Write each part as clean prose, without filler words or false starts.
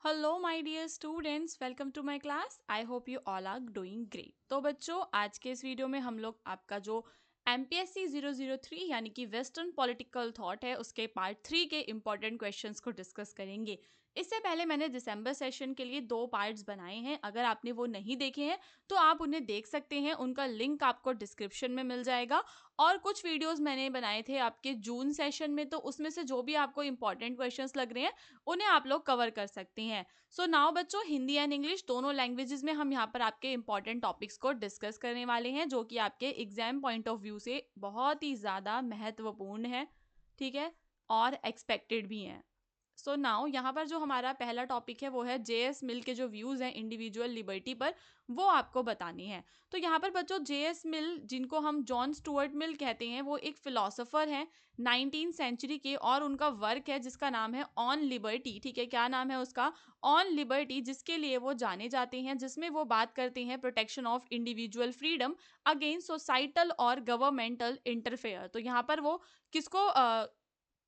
Hello my dear students, welcome to my class. I hope you all are doing great. तो बच्चों, आज के इस वीडियो में हम लोग आपका जो MPSC 003 यानी कि वेस्टर्न पॉलिटिकल थॉट है उसके पार्ट 3 के इम्पोर्टेंट क्वेश्चंस को डिस्कस करेंगे। इससे पहले मैंने दिसंबर सेशन के लिए 2 पार्ट्स बनाए हैं। अगर आपने वो नहीं देखे हैं तो आप उन्हें देख सकते हैं, उनका लिंक आपको डिस्क्रिप्शन में मिल जाएगा। और कुछ वीडियोस मैंने बनाए थे आपके जून सेशन में, तो उसमें से जो भी आपको इंपॉर्टेंट क्वेश्चंस लग रहे हैं उन्हें आप लोग कवर कर सकते हैं। सो नाउ बच्चों, हिंदी एंड इंग्लिश दोनों लैंग्वेजेस में हम यहाँ पर आपके इंपॉर्टेंट टॉपिक्स को डिस्कस करने वाले हैं, जो कि आपके एग्जाम पॉइंट ऑफ व्यू से बहुत ही ज़्यादा महत्वपूर्ण है, ठीक है, और एक्सपेक्टेड भी हैं। सो नाउ यहाँ पर जो हमारा पहला टॉपिक है वो है JS मिल के जो व्यूज़ हैं इंडिविजुअल लिबर्टी पर, वो आपको बतानी है। तो यहाँ पर बच्चों, JS मिल, जिनको हम जॉन स्टुअर्ट मिल कहते हैं, वो एक फिलोसोफर हैं 19th सेंचुरी के, और उनका वर्क है जिसका नाम है ऑन लिबर्टी। ठीक है, क्या नाम है उसका? ऑन लिबर्टी, जिसके लिए वो जाने जाते हैं, जिसमें वो बात करते हैं protection of individual freedom against societal और गवर्नमेंटल इंटरफेयर। तो यहाँ पर वो किसको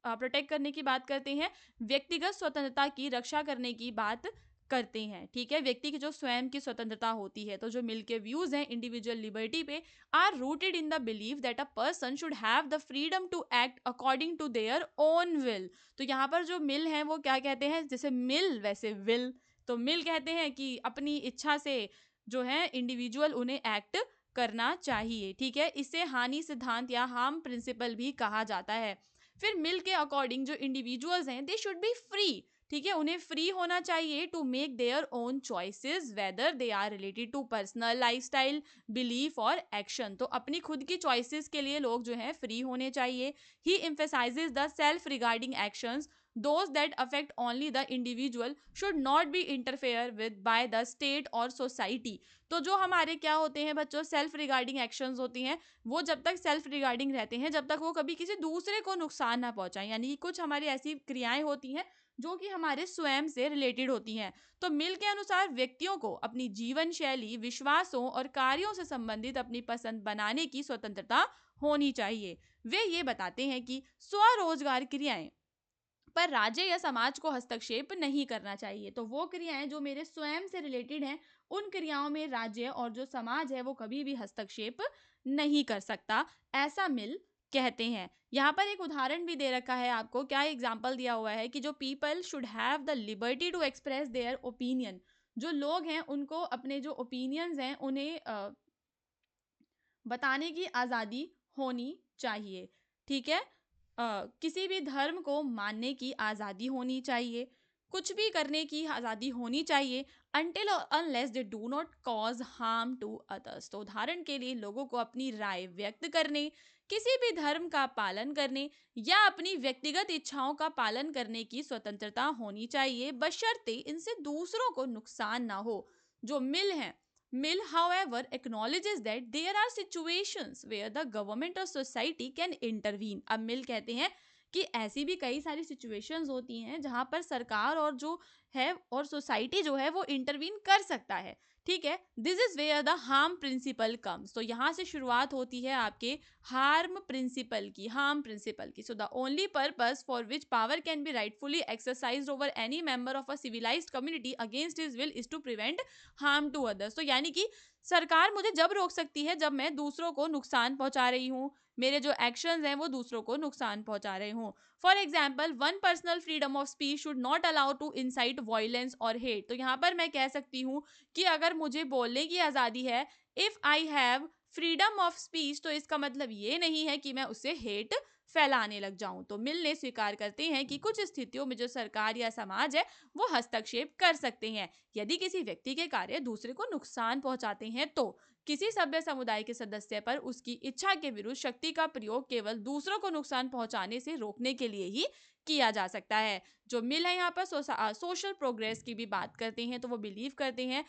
प्रोटेक्ट करने की बात करते हैं? व्यक्तिगत स्वतंत्रता की रक्षा करने की बात करते हैं। ठीक है, व्यक्ति की जो स्वयं की स्वतंत्रता होती है। तो जो मिल के व्यूज हैं इंडिविजुअल लिबर्टी पे are rooted in the believe that a person should have the freedom to act according to their own will. तो यहाँ पर जो मिल है वो क्या कहते हैं? जैसे मिल वैसे विल। तो मिल कहते हैं कि अपनी इच्छा से जो है इंडिविजुअल उन्हें एक्ट करना चाहिए। ठीक है, इसे हानि सिद्धांत या हार्म प्रिंसिपल भी कहा जाता है। फिर मिल के अकॉर्डिंग जो इंडिविजुअल्स हैं दे शुड बी फ्री। ठीक है, उन्हें फ्री होना चाहिए to make their own choices whether they are related to personal lifestyle, belief और एक्शन। तो अपनी खुद की चॉइसेस के लिए लोग जो है फ्री होने चाहिए। He emphasises the self regarding actions, those that affect only the individual should not be interfere with by the state or society। तो जो हमारे क्या होते हैं बच्चों, सेल्फ रिगार्डिंग एक्शंस होती हैं, वो जब तक सेल्फ रिगार्डिंग रहते हैं, जब तक वो कभी किसी दूसरे को नुकसान ना पहुंचाएं। यानी कि कुछ हमारी ऐसी क्रियाएं होती हैं जो कि हमारे स्वयं से रिलेटेड होती हैं। तो मिल के अनुसार व्यक्तियों को अपनी जीवन शैली, विश्वासों और कार्यों से संबंधित अपनी पसंद बनाने की स्वतंत्रता होनी चाहिए। वे ये बताते हैं कि स्वरोजगार क्रियाएं पर राज्य या समाज को हस्तक्षेप नहीं करना चाहिए। तो वो क्रियाएं जो मेरे स्वयं से रिलेटेड हैं, उन क्रियाओं में राज्य और जो समाज है वो कभी भी हस्तक्षेप नहीं कर सकता, ऐसा मिल कहते हैं। यहाँ पर एक उदाहरण भी दे रखा है आपको। क्या एग्जाम्पल दिया हुआ है कि जो people should have the liberty to express their opinion. जो लोग हैं उनको अपने जो ओपिनियंस हैं उन्हें बताने की आज़ादी होनी चाहिए। ठीक है, किसी भी धर्म को मानने की आज़ादी होनी चाहिए, कुछ भी करने की आज़ादी होनी चाहिए, अनटिल और unless they do not cause harm to others. तो उदाहरण के लिए लोगों को अपनी राय व्यक्त करने, किसी भी धर्म का पालन करने या अपनी व्यक्तिगत इच्छाओं का पालन करने की स्वतंत्रता होनी चाहिए, बशर्ते इनसे दूसरों को नुकसान ना हो। जो मिल है, Mill, however, acknowledges that there are situations where the government or society can intervene। अब मिल कहते हैं कि ऐसी भी कई सारी सिचुएशंस होती हैं जहां पर सरकार और जो है और सोसाइटी जो है वो इंटरवीन कर सकता है। ठीक है, this is where the harm principle comes. तो यहाँ से शुरुआत होती है आपके हार्म प्रिंसिपल की। So the only purpose for which power can be rightfully exercised over any member of a civilised community against his will is to prevent harm to others. तो यानी कि सरकार मुझे जब रोक सकती है जब मैं दूसरों को नुकसान पहुंचा रही हूँ, मेरे जो एक्शंस हैं वो दूसरों को नुकसान पहुंचा रहे हूँ। For example, one personal freedom of speech should not allow to incite violence और हेट। तो यहाँ पर मैं कह सकती हूँ कि अगर मुझे बोलने की आज़ादी है, if I have freedom of speech, तो इसका मतलब ये नहीं है कि मैं उससे हेट फैलाने लग जाऊं। तो मिल ने स्वीकार करते हैं कि कुछ स्थितियों में जो सरकार या समाज है वो हस्तक्षेप कर सकते हैं यदि किसी व्यक्ति के कार्य दूसरे को नुकसान पहुंचाते हैं। तो किसी सभ्य समुदाय के सदस्य पर उसकी इच्छा के विरुद्ध शक्ति का प्रयोग केवल दूसरों को नुकसान पहुंचाने से रोकने के लिए ही किया जा सकता है। जो मिल है यहाँ पर सोशल प्रोग्रेस की भी बात करते हैं। तो वो बिलीव करते हैं,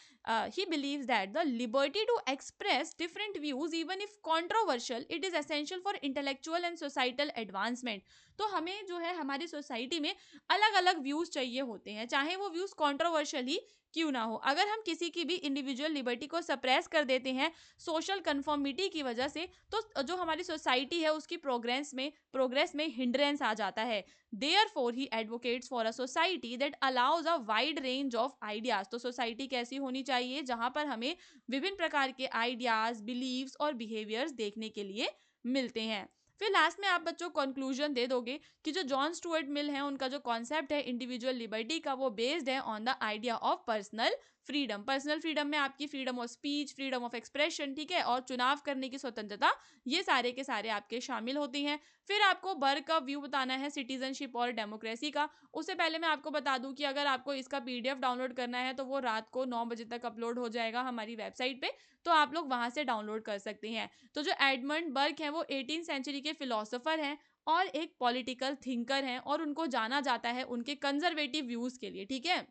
he believes that the liberty to express different views even if controversial it is essential for intellectual and societal advancement. तो हमें जो है हमारी सोसाइटी में अलग अलग व्यूज चाहिए होते हैं, चाहे वो व्यूज कंट्रोवर्शियल ही क्यों ना हो। अगर हम किसी की भी इंडिविजुअल लिबर्टी को सप्रेस कर देते हैं सोशल कन्फर्मिटी की वजह से, तो जो हमारी सोसाइटी है उसकी प्रोग्रेस में हिंड्रेंस आ जाता है। Therefore, he advocates for a society that allows a wide range of ideas. तो सोसाइटी कैसी होनी चाहिए, जहां पर हमें विभिन्न प्रकार के आइडियाज, बिलीव्स और बिहेवियर्स देखने के लिए मिलते हैं। फिर लास्ट में आप बच्चों कंक्लूजन दे दोगे कि जो जॉन स्टुअर्ट मिल है, उनका जो कॉन्सेप्ट है इंडिविजुअल लिबर्टी का, वो बेस्ड है on the idea of personal freedom. Personal freedom में आपकी freedom of speech, freedom of expression, ठीक है, और चुनाव करने की स्वतंत्रता, ये सारे के सारे आपके शामिल होती हैं। फिर आपको बर्ग का व्यू बताना है सिटीजनशिप और डेमोक्रेसी का। उससे पहले मैं आपको बता दूं कि अगर आपको इसका पीडीएफ डाउनलोड करना है तो वो रात को 9 बजे तक अपलोड हो जाएगा हमारी वेबसाइट पे, तो आप लोग वहां से डाउनलोड कर सकते हैं। तो जो एडमंड बर्ग हैं, वो 18th सेंचुरी के फिलोसोफर हैं और एक पॉलिटिकल थिंकर हैं, और उनको जाना जाता है उनके कंजर्वेटिव व्यूज के लिए, ठीक है।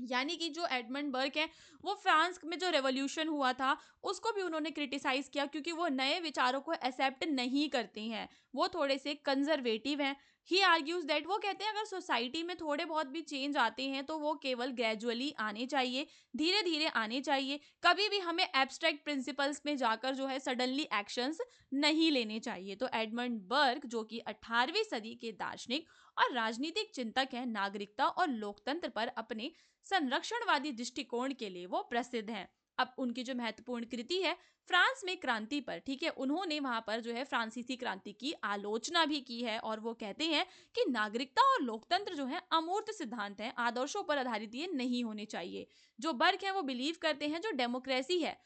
यानी कि जो एडमंड बर्ग है, वो फ्रांस में जो रेवोल्यूशन हुआ था उसको भी उन्होंने क्रिटिसाइज किया, क्योंकि वो नए विचारों को एक्सेप्ट नहीं करती हैं, वो थोड़े से कंजर्वेटिव हैं। ही आर्ग्यूज दैट, वो कहते हैं अगर सोसाइटी में थोड़े बहुत भी चेंज आते हैं तो वो केवल ग्रेजुअली आने चाहिए, धीरे धीरे आने चाहिए। कभी भी हमें एब्स्ट्रैक्ट प्रिंसिपल्स में जाकर जो है सडनली एक्शंस नहीं लेने चाहिए। तो एडमंड बर्ग, जो कि 18वीं सदी के दार्शनिक और राजनीतिक चिंतक हैं, नागरिकता और लोकतंत्र पर अपने संरक्षणवादी दृष्टिकोण के लिए वो प्रसिद्ध हैं। अब उनकी जो महत्वपूर्ण कृति है फ्रांस में क्रांति पर, ठीक है, उन्होंने वहां पर जो है फ्रांसीसी क्रांति की आलोचना भी की है, और वो कहते हैं कि नागरिकता और लोकतंत्र जो है अमूर्त सिद्धांत हैं, आदर्शों पर आधारित ये नहीं होने चाहिए। जो बर्ग है वो बिलीव करते हैं जो डेमोक्रेसी है,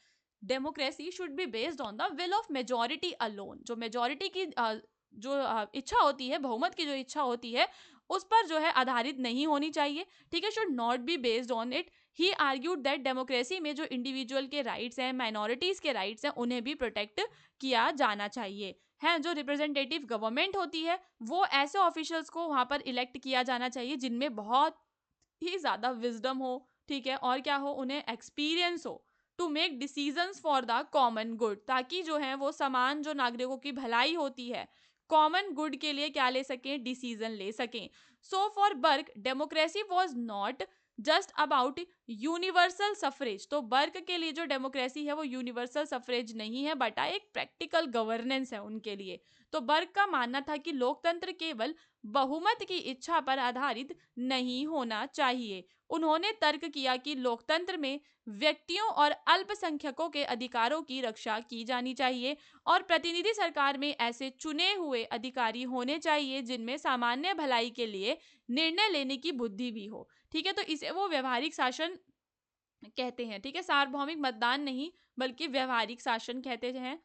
democracy should be based on the will of majority alone. जो मेजोरिटी की इच्छा होती है, बहुमत की जो इच्छा होती है, उस पर जो है आधारित नहीं होनी चाहिए, ठीक है, should not be based on it. He argued that democracy में जो इंडिविजुअल के राइट्स हैं, माइनॉरिटीज के राइट्स हैं, उन्हें भी प्रोटेक्ट किया जाना चाहिए। है जो रिप्रेजेंटेटिव गवर्नमेंट होती है, वो ऐसे ऑफिशियल्स को वहां पर इलेक्ट किया जाना चाहिए जिनमें बहुत ही ज्यादा विजडम हो, ठीक है, और क्या हो, उन्हें एक्सपीरियंस हो to make decisions for the common good, ताकि जो है वो समान जो नागरिकों की भलाई होती है, कॉमन गुड के लिए क्या ले सकें, डिसीजन ले सकें। So for Berg democracy was not just about universal suffrage. तो बर्ग के लिए जो डेमोक्रेसी है वो यूनिवर्सल सफरेज नहीं है, बट एक प्रैक्टिकल गवर्नेंस है उनके लिए। तो बर्ग का मानना था कि लोकतंत्र केवल बहुमत की इच्छा पर आधारित नहीं होना चाहिए। उन्होंने तर्क किया कि लोकतंत्र में व्यक्तियों और अल्पसंख्यकों के अधिकारों की रक्षा की जानी चाहिए, और प्रतिनिधि सरकार में ऐसे चुने हुए अधिकारी होने चाहिए जिनमें सामान्य भलाई के लिए निर्णय लेने की बुद्धि भी हो, ठीक है। तो इसे वो व्यवहारिक शासन कहते हैं, ठीक है, सार्वभौमिक मतदान नहीं बल्कि व्यवहारिक शासन कहते हैं।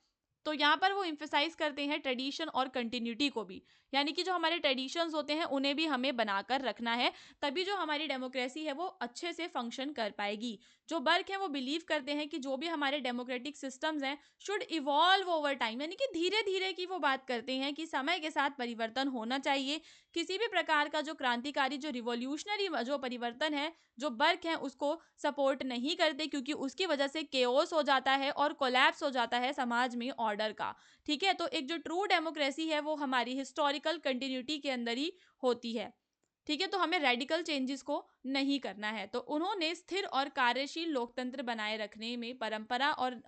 तो यहाँ पर वो इम्फेसाइज करते हैं ट्रेडिशन और कंटिन्यूटी को भी, यानी कि जो हमारे ट्रेडिशंस होते हैं उन्हें भी हमें बनाकर रखना है, तभी जो हमारी डेमोक्रेसी है वो अच्छे से फंक्शन कर पाएगी। जो बर्ग है वो बिलीव करते हैं कि जो भी हमारे डेमोक्रेटिक सिस्टम्स हैं शुड इवॉल्व ओवर टाइम, यानी कि धीरे धीरे की वो बात करते हैं कि समय के साथ परिवर्तन होना चाहिए। किसी भी प्रकार का जो क्रांतिकारी, जो रिवॉल्यूशनरी जो परिवर्तन है, जो बर्ग है उसको सपोर्ट नहीं करते, क्योंकि उसकी वजह से केओस हो जाता है और कोलैप्स हो जाता है समाज में ऑर्डर का, ठीक है। तो एक जो ट्रू डेमोक्रेसी है वो हमारी हिस्टोरिकल कंटिन्यूटी के अंदर ही होती है, ठीक है। तो हमें रेडिकल चेंजेस को नहीं करना है। तो उन्होंने स्थिर और कार्यशील लोकतंत्र बनाए रखने में परंपरा और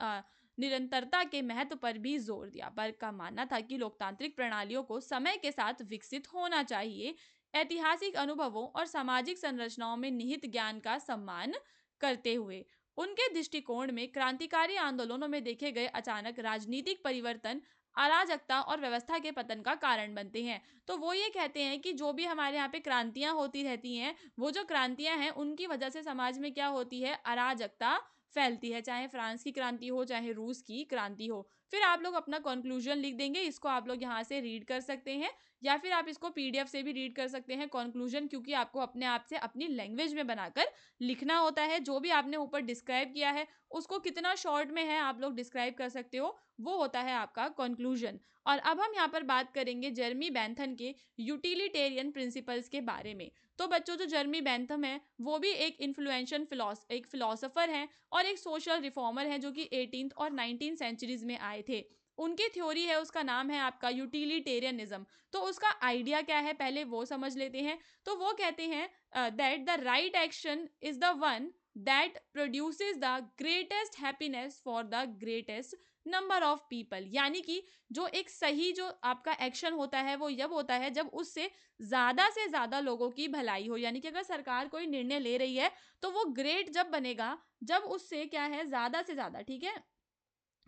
निरंतरता के महत्व पर भी जोर दिया। बर्ग का मानना था कि लोकतांत्रिक प्रणालियों को समय के साथ विकसित होना चाहिए, ऐतिहासिक अनुभवों और सामाजिक संरचनाओं में निहित ज्ञान का सम्मान करते हुए। उनके दृष्टिकोण में क्रांतिकारी आंदोलनों में देखे गए अचानक राजनीतिक परिवर्तन अराजकता और व्यवस्था के पतन का कारण बनते हैं। तो वो ये कहते हैं कि जो भी हमारे यहाँ पे क्रांतियां होती रहती हैं, वो जो क्रांतियां हैं उनकी वजह से समाज में क्या होती है, अराजकता फैलती है, चाहे फ्रांस की क्रांति हो चाहे रूस की क्रांति हो। फिर आप लोग अपना कंक्लूजन लिख देंगे, इसको आप लोग यहाँ से रीड कर सकते हैं, या फिर आप इसको पीडीएफ से भी रीड कर सकते हैं कंक्लूजन, क्योंकि आपको अपने आप से अपनी लैंग्वेज में बनाकर लिखना होता है। जो भी आपने ऊपर डिस्क्राइब किया है उसको कितना शॉर्ट में है आप लोग डिस्क्राइब कर सकते हो, वो होता है आपका कंक्लूजन। और अब हम यहाँ पर बात करेंगे जेरेमी बेंथम के यूटिलिटेरियन प्रिंसिपल्स के बारे में। तो बच्चों, जो जेरेमी बेंथम है वो भी एक इन्फ्लुएंशियल एक फिलोसोफर हैं और एक सोशल रिफॉर्मर हैं, जो कि 18th और 19th सेंचुरीज में आए थे। उनकी थ्योरी है, उसका नाम है आपका यूटिलिटेरियनिज्म। तो उसका आइडिया क्या है पहले वो समझ लेते हैं। तो वो कहते हैं that the right action is the one that produces the greatest happiness for the greatest number of people. यानी कि जो एक सही जो आपका एक्शन होता है वो जब होता है जब उससे ज्यादा से ज्यादा लोगों की भलाई हो। यानी कि अगर सरकार कोई निर्णय ले रही है तो वो ग्रेट जब बनेगा जब उससे क्या है, ज्यादा से ज्यादा, ठीक है,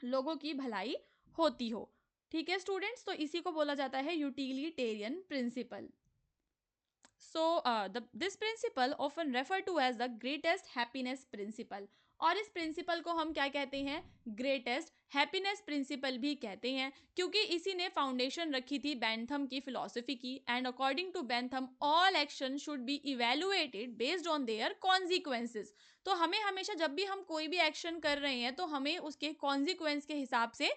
लोगों की भलाई होती हो। ठीक है स्टूडेंट्स, तो इसी को बोला जाता है utilitarian principle. So, this principle often referred to as the greatest happiness principle। और इस प्रिंसिपल को हम क्या कहते हैं, ग्रेटेस्ट हैप्पीनेस प्रिंसिपल भी कहते हैं, क्योंकि इसी ने फाउंडेशन रखी थी बेंथम की फिलॉसफी की। And according to Bentham all action should be evaluated based on their consequences. तो हमें हमेशा जब भी हम कोई भी एक्शन कर रहे हैं तो हमें उसके कॉन्सिक्वेंस के हिसाब से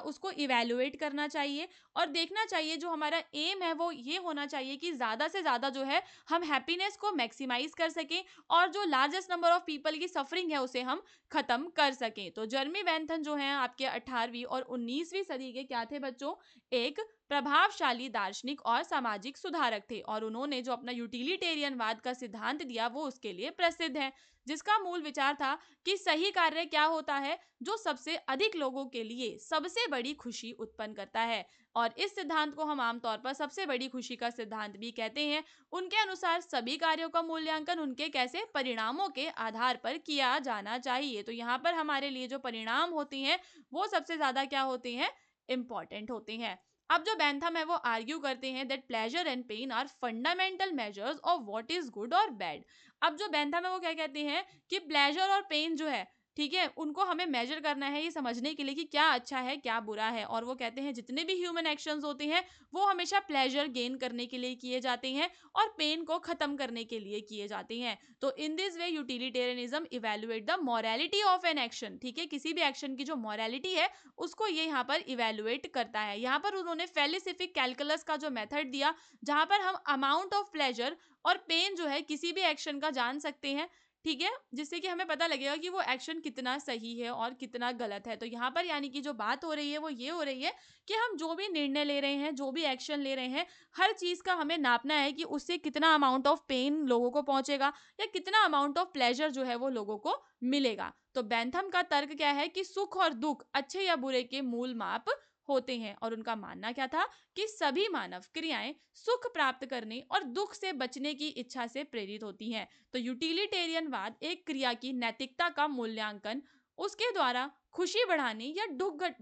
उसको इवेलुएट करना चाहिए और देखना चाहिए। जो हमारा एम है वो ये होना चाहिए कि ज़्यादा से ज़्यादा जो है हम हैप्पीनेस को मैक्सिमाइज कर सकें और जो लार्जेस्ट नंबर ऑफ पीपल की सफरिंग है उसे हम खत्म कर सकें। तो जर्मी बेंथम जो है आपके 18वीं और 19वीं सदी के क्या थे बच्चों, एक प्रभावशाली दार्शनिक और सामाजिक सुधारक थे। और उन्होंने जो अपना यूटिलिटेरियनवाद का सिद्धांत दिया वो उसके लिए प्रसिद्ध है, जिसका मूल विचार था कि सही कार्य क्या होता है, जो सबसे अधिक लोगों के लिए सबसे बड़ी खुशी उत्पन्न करता है। और इस सिद्धांत को हम आमतौर पर सबसे बड़ी खुशी का सिद्धांत भी कहते हैं। उनके अनुसार सभी कार्यों का मूल्यांकन उनके कैसे परिणामों के आधार पर किया जाना चाहिए। तो यहाँ पर हमारे लिए जो परिणाम होते हैं वो सबसे ज्यादा क्या होते हैं, इंपॉर्टेंट होते हैं। अब जो बेंथम है वो आर्ग्यू करते हैं that pleasure and pain are fundamental measures of what is good और बैड। अब जो बेंथम है वो क्या कहते हैं कि प्लेजर और पेन जो है, ठीक है, उनको हमें मेजर करना है ये समझने के लिए कि क्या अच्छा है क्या बुरा है। और वो कहते हैं जितने भी ह्यूमन एक्शंस होते हैं वो हमेशा प्लेजर गेन करने के लिए किए जाते हैं और पेन को खत्म करने के लिए किए जाते हैं। तो in this way utilitarianism evaluate the morality of an action. ठीक है, किसी भी एक्शन की जो मोरालिटी है उसको ये यहाँ पर इवेलुएट करता है। यहाँ पर उन्होंने फेलिसिफिक कैलकुलस का जो मेथड दिया, जहां पर हम अमाउंट ऑफ प्लेजर और पेन जो है किसी भी एक्शन का जान सकते हैं, ठीक है, जिससे कि हमें पता लगेगा कि वो एक्शन कितना सही है और कितना गलत है। तो यहाँ पर यानी कि जो बात हो रही है वो ये हो रही है कि हम जो भी निर्णय ले रहे हैं, जो भी एक्शन ले रहे हैं, हर चीज का हमें नापना है कि उससे कितना अमाउंट ऑफ पेन लोगों को पहुंचेगा या कितना अमाउंट ऑफ प्लेजर जो है वो लोगों को मिलेगा। तो बेंथम का तर्क क्या है कि सुख और दुख अच्छे या बुरे के मूल माप होते हैं। और उनका मानना क्या था कि सभी मानव क्रियाएं सुख प्राप्त करने और दुख से बचने की इच्छा से प्रेरित होती हैं। तो यूटिलिटेरियनवाद एक क्रिया की नैतिकता का मूल्यांकन उसके द्वारा खुशी बढ़ाने या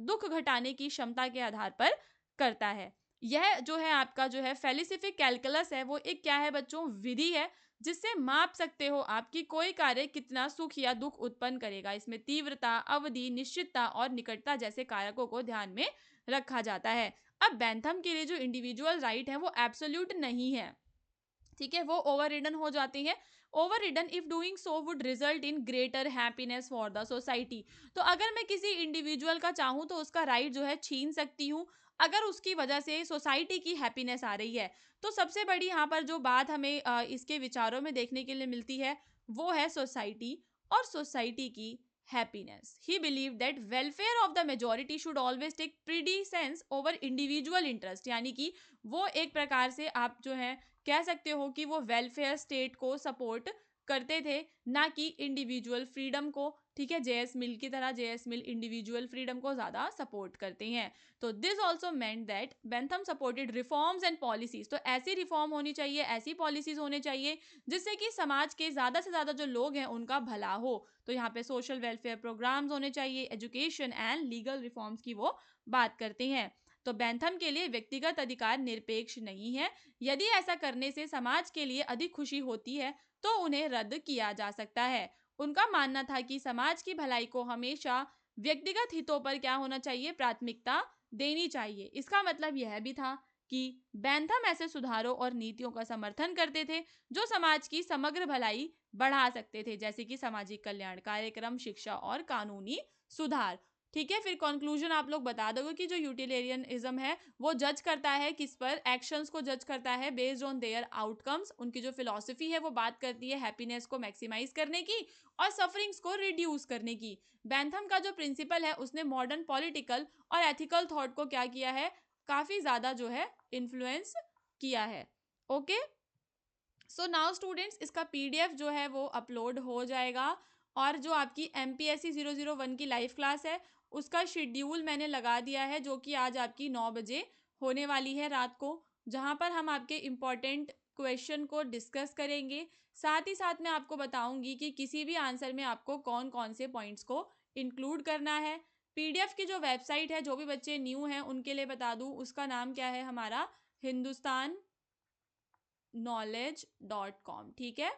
दुख घटाने की क्षमता के आधार पर करता है। यह जो है आपका जो है फेलिसिफिक कैलकुलस है वो एक क्या है बच्चों, विधि है जिससे माप सकते हो आपकी कोई कार्य कितना सुख या दुख उत्पन्न करेगा। इसमें तीव्रता, अवधि, निश्चितता और निकटता जैसे कारकों को ध्यान में रखा जाता है। अब बेंथम के लिए जो इंडिविजुअल राइट है वो एब्सोल्यूट नहीं है, ठीक है, वो ओवर रिडन हो जाती है। Over ridden if doing so would result in greater happiness for the society. तो अगर मैं किसी इंडिविजुअल का चाहूँ तो उसका राइट जो है छीन सकती हूँ अगर उसकी वजह से सोसाइटी की हैप्पीनेस आ रही है। तो सबसे बड़ी यहाँ पर जो बात हमें इसके विचारों में देखने के लिए मिलती है वो है सोसाइटी और सोसाइटी की happiness. He believe that welfare of the majority should always take precedence over individual interest. यानी कि वो एक प्रकार से आप जो है कह सकते हो कि वो वेलफेयर स्टेट को सपोर्ट करते थे, ना कि इंडिविजुअल फ्रीडम को। ठीक है, जेएस मिल की तरह जेएस मिल इंडिविजुअल फ्रीडम को ज्यादा सपोर्ट करते हैं। तो this also meant that Bentham supported reforms and policies. तो ऐसी रिफॉर्म होनी चाहिए, ऐसी पॉलिसीज होनी चाहिए जिससे कि समाज के ज्यादा से ज्यादा जो लोग हैं उनका भला हो। तो यहाँ पे सोशल वेलफेयर प्रोग्राम्स होने चाहिए, एजुकेशन एंड लीगल रिफॉर्म्स की वो बात करते हैं। तो बेंथम के लिए व्यक्तिगत अधिकार निरपेक्ष नहीं है। यदि ऐसा करने से समाज के लिए अधिक खुशी होती है तो उन्हें रद्द किया जा सकता है। उनका मानना था कि समाज की भलाई को हमेशा व्यक्तिगत हितों पर क्या होना चाहिए, प्राथमिकता देनी चाहिए। इसका मतलब यह भी था कि बेंथम ऐसे सुधारों और नीतियों का समर्थन करते थे जो समाज की समग्र भलाई बढ़ा सकते थे, जैसे कि सामाजिक कल्याण कार्यक्रम, शिक्षा और कानूनी सुधार। ठीक है, फिर कंक्लूजन आप लोग बता दोगे कि जो यूटिलिटेरियनिज्म है वो जज करता है किस पर, एक्शंस को जज करता है बेस्ड ऑन देयर आउटकम्स। उनकी जो फिलॉसफी है वो बात करती है हैप्पीनेस को मैक्सिमाइज करने की और सफरिंग्स को रिड्यूस करने की। बेंथम का जो प्रिंसिपल है उसने मॉडर्न पॉलिटिकल और एथिकल थॉट को क्या किया है, काफी ज्यादा जो है इन्फ्लुएंस किया है। ओके, सो नाउ स्टूडेंट्स, इसका पीडीएफ जो है वो अपलोड हो जाएगा। और जो आपकी एमपीएससी 001 की लाइव क्लास है उसका शेड्यूल मैंने लगा दिया है, जो कि आज आपकी 9 बजे होने वाली है रात को, जहां पर हम आपके इम्पोर्टेंट क्वेश्चन को डिस्कस करेंगे। साथ ही साथ मैं आपको बताऊंगी कि किसी भी आंसर में आपको कौन कौन से पॉइंट्स को इंक्लूड करना है। पीडीएफ की जो वेबसाइट है, जो भी बच्चे न्यू हैं उनके लिए बता दूं, उसका नाम क्या है हमारा, हिंदुस्तान knowledge.com। ठीक है।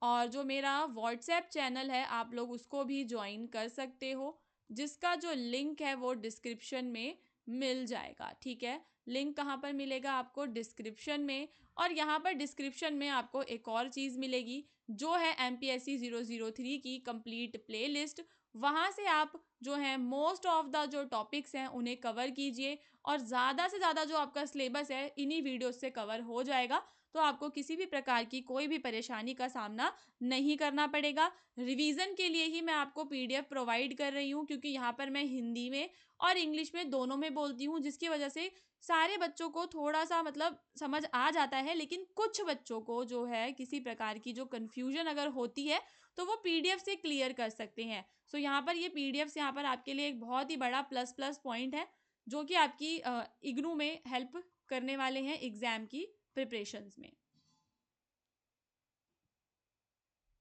और जो मेरा व्हाट्सएप चैनल है आप लोग उसको भी ज्वाइन कर सकते हो, जिसका जो लिंक है वो डिस्क्रिप्शन में मिल जाएगा। ठीक है। लिंक कहाँ पर मिलेगा आपको, डिस्क्रिप्शन में। और यहाँ पर डिस्क्रिप्शन में आपको एक और चीज़ मिलेगी, जो है एमपीएससी 003 की कंप्लीट प्लेलिस्ट। वहाँ से आप जो है मोस्ट ऑफ द जो टॉपिक्स हैं उन्हें कवर कीजिए, और ज़्यादा से ज़्यादा जो आपका सिलेबस है इन्हीं वीडियो से कवर हो जाएगा। तो आपको किसी भी प्रकार की कोई भी परेशानी का सामना नहीं करना पड़ेगा। रिवीजन के लिए ही मैं आपको पीडीएफ प्रोवाइड कर रही हूँ, क्योंकि यहाँ पर मैं हिंदी में और इंग्लिश में दोनों में बोलती हूँ, जिसकी वजह से सारे बच्चों को थोड़ा सा मतलब समझ आ जाता है। लेकिन कुछ बच्चों को जो है किसी प्रकार की जो कन्फ्यूजन अगर होती है तो वो पीडीएफ से क्लियर कर सकते हैं। सो यहाँ पर ये पीडीएफ यहाँ पर आपके लिए एक बहुत ही बड़ा प्लस प्लस पॉइंट है, जो कि आपकी इग्नू में हेल्प करने वाले हैं एग्जाम की प्रिपरेशंस में।